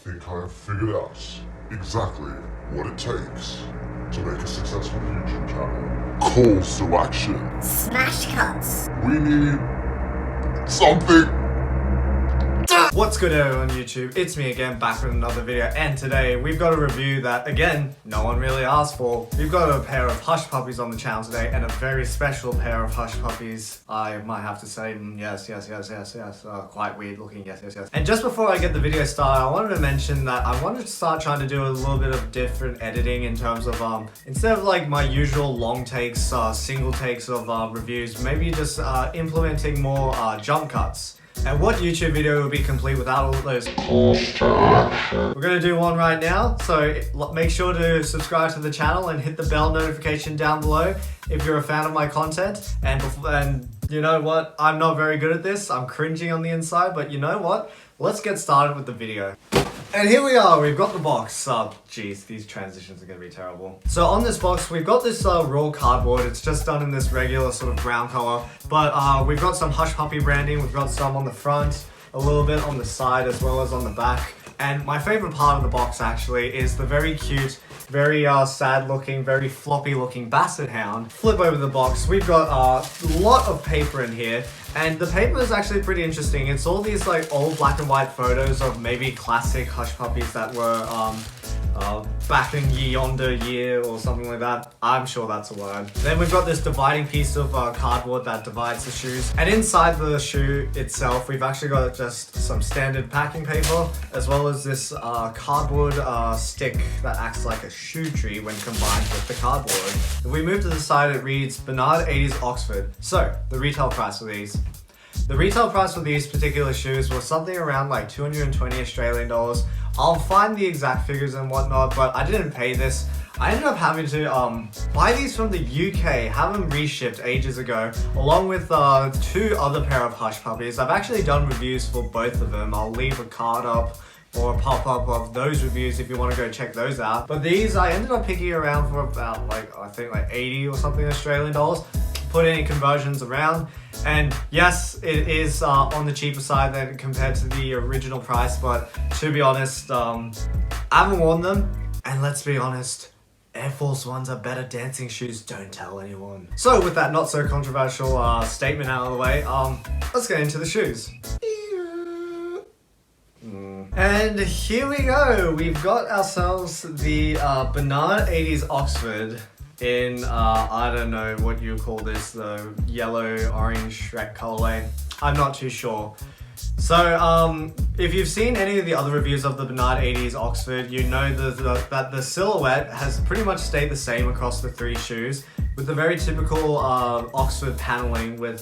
think I have figured out exactly what it takes to make a successful YouTube channel. Calls to action. Smash cuts. We need something. What's good everyone on YouTube? It's me again, back with another video, and today we've got a review that, again, no one really asked for. We've got a pair of hush puppies on the channel today, and a very special pair of hush puppies. I might have to say, yes. Quite weird looking, yes. And just before I get the video started, I wanted to mention that I wanted to start trying to do a little bit of different editing in terms of, instead of like my usual long takes, single takes of reviews, maybe just implementing more jump cuts. And what YouTube video would be complete without all of those? We're gonna do one right now, so make sure to subscribe to the channel and hit the bell notification down below if you're a fan of my content. And you know what? I'm not very good at this. I'm cringing on the inside, but you know what? Let's get started with the video. And here we are, we've got the box. Geez, these transitions are gonna be terrible. So on this box, we've got this raw cardboard. It's just done in this regular sort of brown color, but we've got some hush puppy branding. We've got some on the front, a little bit on the side, as well as on the back. And my favorite part of the box actually is the very cute, very sad looking, very floppy looking basset hound. Flip over the box, we've got a lot of paper in here, and the paper is actually pretty interesting. It's all these like old black and white photos of maybe classic hush puppies that were back in yonder year or something like that. I'm sure that's a word. Then we've got this dividing piece of cardboard that divides the shoes. And inside the shoe itself, we've actually got just some standard packing paper, as well as this cardboard stick that acts like a shoe tree when combined with the cardboard. If we move to the side, it reads Bernard 80s Oxford. So, the retail price for these. The retail price for these particular shoes was something around like 220 Australian dollars. I'll find the exact figures and whatnot, but I didn't pay this. I ended up having to buy these from the UK, have them reshipped ages ago, along with two other pair of hush puppies. I've actually done reviews for both of them. I'll leave a card up or a pop-up of those reviews if you want to go check those out. But these I ended up picking around for about like, I think like 80 or something Australian dollars. Put any conversions around, and yes, it is on the cheaper side than compared to the original price, but to be honest, I haven't worn them, and let's be honest, Air Force Ones are better dancing shoes, don't tell anyone. So with that not so controversial statement out of the way, let's get into the shoes. And here we go, we've got ourselves the Bernard 80s Oxford in, I don't know what you call this, the yellow orange Shrek colorway. I'm not too sure. So, if you've seen any of the other reviews of the Bernard 80s Oxford, you know that the silhouette has pretty much stayed the same across the three shoes, with the very typical Oxford paneling with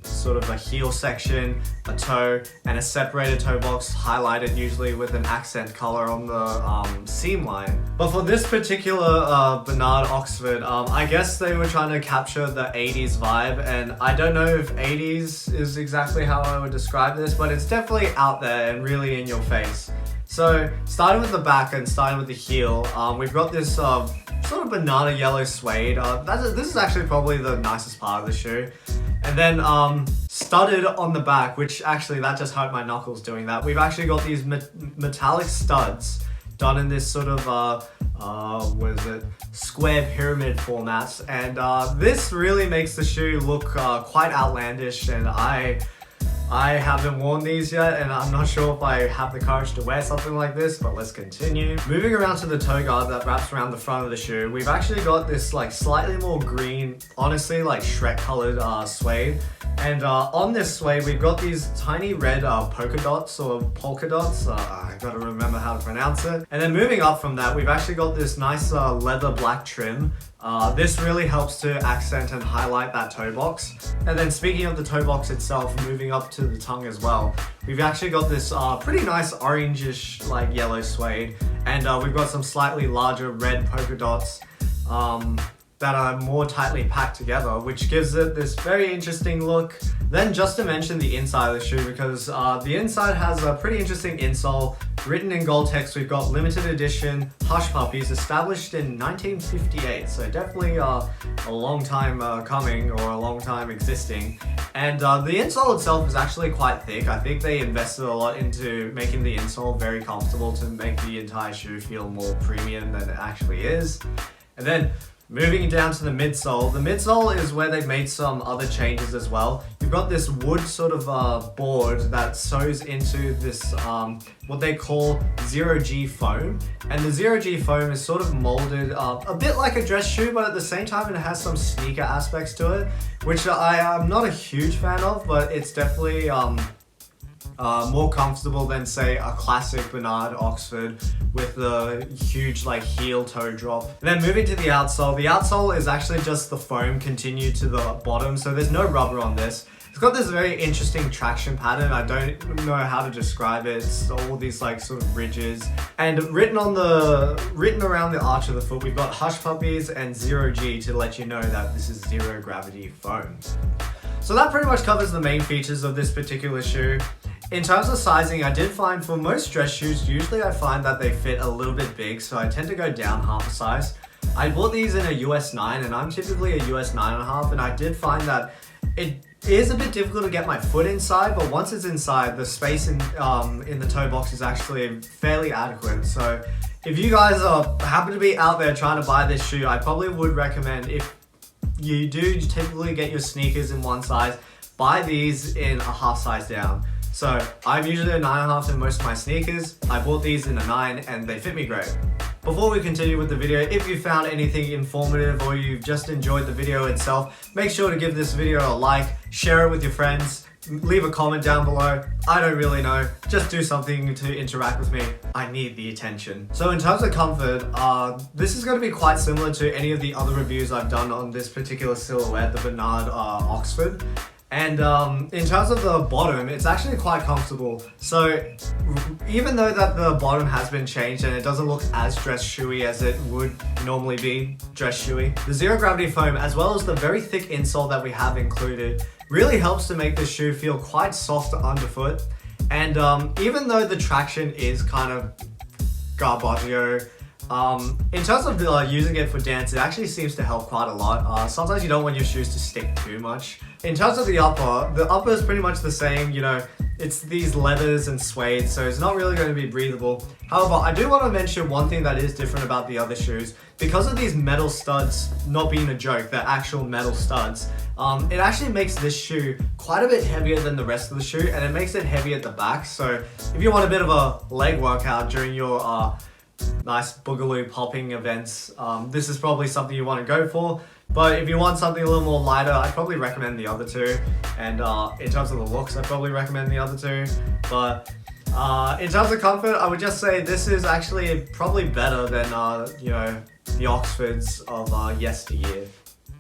sort of a heel section, a toe, and a separated toe box highlighted usually with an accent color on the seam line. But for this particular Bernard Oxford, I guess they were trying to capture the 80s vibe, and I don't know if 80s is exactly how I would describe this, but it's definitely out there and really in your face. So, starting with the back and starting with the heel, we've got this sort of banana yellow suede. This is actually probably the nicest part of the shoe. And then studded on the back, which actually that just hurt my knuckles doing that. We've actually got these metallic studs done in this sort of what is it, square pyramid formats, and this really makes the shoe look quite outlandish, and I haven't worn these yet, and I'm not sure if I have the courage to wear something like this, but let's continue. Moving around to the toe guard that wraps around the front of the shoe, we've actually got this like slightly more green, honestly like Shrek colored suede. And on this suede, we've got these tiny red polka dots or polka dots. I gotta remember how to pronounce it. And then moving up from that, we've actually got this nice leather black trim. This really helps to accent and highlight that toe box. And then speaking of the toe box itself, moving up to the tongue as well, we've actually got this pretty nice orangish like yellow suede, and we've got some slightly larger red polka dots that are more tightly packed together, which gives it this very interesting look. Then just to mention the inside of the shoe, because the inside has a pretty interesting insole. Written in gold text, we've got limited edition Hush Puppies, established in 1958, so definitely a long time coming, or a long time existing. And the insole itself is actually quite thick. I think they invested a lot into making the insole very comfortable to make the entire shoe feel more premium than it actually is. And then moving down to the midsole is where they've made some other changes as well. You've got this wood sort of board that sews into this what they call 0G foam, and the 0G foam is sort of molded a bit like a dress shoe, but at the same time it has some sneaker aspects to it, which I am not a huge fan of, but it's definitely more comfortable than, say, a classic Bernard Oxford with the huge like heel toe drop. And then moving to the outsole is actually just the foam continued to the bottom, so there's no rubber on this. It's got this very interesting traction pattern. I don't know how to describe it. It's all these like sort of ridges. And written around the arch of the foot, we've got Hush Puppies and 0G to let you know that this is zero gravity foam. So that pretty much covers the main features of this particular shoe. In terms of sizing, I did find for most dress shoes, usually I find that they fit a little bit big, so I tend to go down half a size. I bought these in a US 9, and I'm typically a US 9.5, and I did find that it is a bit difficult to get my foot inside, but once it's inside, the space in the toe box is actually fairly adequate. So if you guys happen to be out there trying to buy this shoe, I probably would recommend, if you do typically get your sneakers in one size, buy these in a half size down. So I'm usually a 9.5 in most of my sneakers. I bought these in a 9 and they fit me great. Before we continue with the video, if you found anything informative or you've just enjoyed the video itself, make sure to give this video a like, share it with your friends, leave a comment down below. I don't really know, just do something to interact with me. I need the attention. So in terms of comfort, this is going to be quite similar to any of the other reviews I've done on this particular silhouette, the Bernard Oxford. And in terms of the bottom, it's actually quite comfortable. So even though that the bottom has been changed and it doesn't look as dress shoey as it would normally be dress shoey, the zero gravity foam, as well as the very thick insole that we have included, really helps to make the shoe feel quite soft underfoot. And even though the traction is kind of garbaggio, in terms of using it for dance, it actually seems to help quite a lot. Sometimes you don't want your shoes to stick too much. In terms of the upper is pretty much the same, you know, it's these leathers and suede, so it's not really going to be breathable. However, I do want to mention one thing that is different about the other shoes. Because of these metal studs not being a joke, they're actual metal studs, it actually makes this shoe quite a bit heavier than the rest of the shoe, and it makes it heavy at the back. So if you want a bit of a leg workout during your nice boogaloo popping events, this is probably something you want to go for. But if you want something a little more lighter, I'd probably recommend the other two. And in terms of the looks, I'd probably recommend the other two. But in terms of comfort, I would just say this is actually probably better than you know, the Oxfords of yesteryear.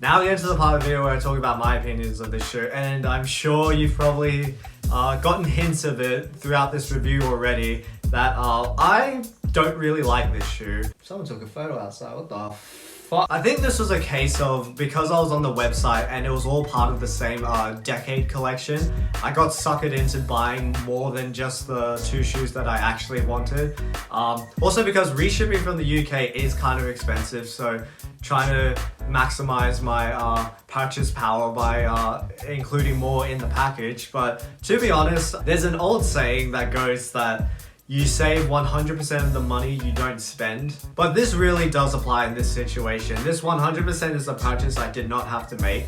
Now we get to the part of the video where I talk about my opinions of this shoe, and I'm sure you've probably gotten hints of it throughout this review already that I don't really like this shoe. Someone took a photo outside, what the fuck? I think this was a case of, because I was on the website and it was all part of the same decade collection, I got suckered into buying more than just the two shoes that I actually wanted. Also because reshipping from the UK is kind of expensive, so trying to maximize my purchase power by including more in the package. But to be honest, there's an old saying that goes that you save 100% of the money you don't spend. But this really does apply in this situation. This 100% is a purchase I did not have to make.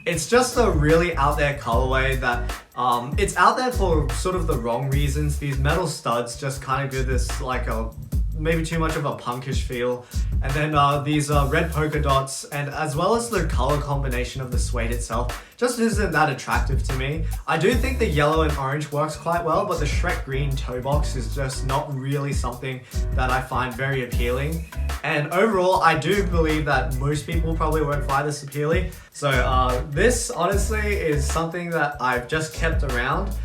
It's just a really out there colorway that it's out there for sort of the wrong reasons. These metal studs just kind of give this like a maybe too much of a punkish feel. And then these red polka dots, and as well as the color combination of the suede itself, just isn't that attractive to me. I do think the yellow and orange works quite well, but the Shrek green toe box is just not really something that I find very appealing. And overall, I do believe that most people probably won't find this appealing. So this honestly is something that I've just kept around.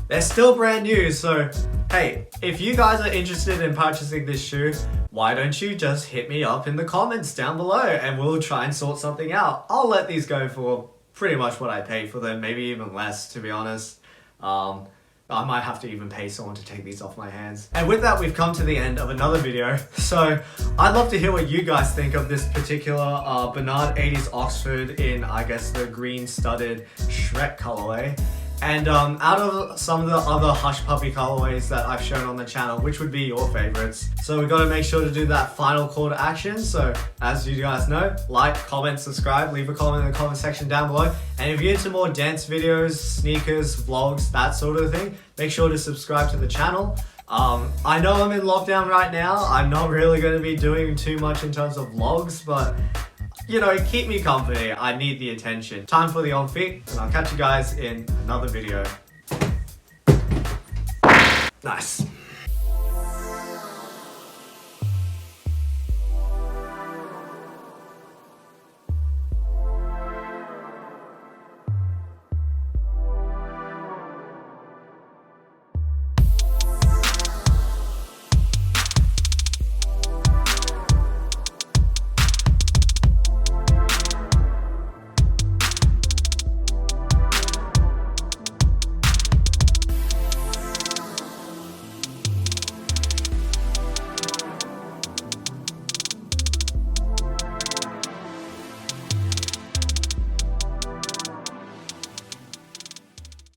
They're still brand new, so hey, if you guys are interested in purchasing this shoe, why don't you just hit me up in the comments down below and we'll try and sort something out. I'll let these go for pretty much what I paid for them, maybe even less, to be honest. I might have to even pay someone to take these off my hands. And with that, we've come to the end of another video. So I'd love to hear what you guys think of this particular Bernard 80s Oxford in, I guess, the green studded Shrek colorway. And out of some of the other Hush Puppy colorways that I've shown on the channel, which would be your favorites? So we've got to make sure to do that final call to action. So as you guys know, like, comment, subscribe, leave a comment in the comment section down below. And if you're into more dance videos, sneakers, vlogs, that sort of thing, make sure to subscribe to the channel. I know I'm in lockdown right now. I'm not really going to be doing too much in terms of vlogs, but you know, keep me company. I need the attention. Time for the on feet, and I'll catch you guys in another video. Nice.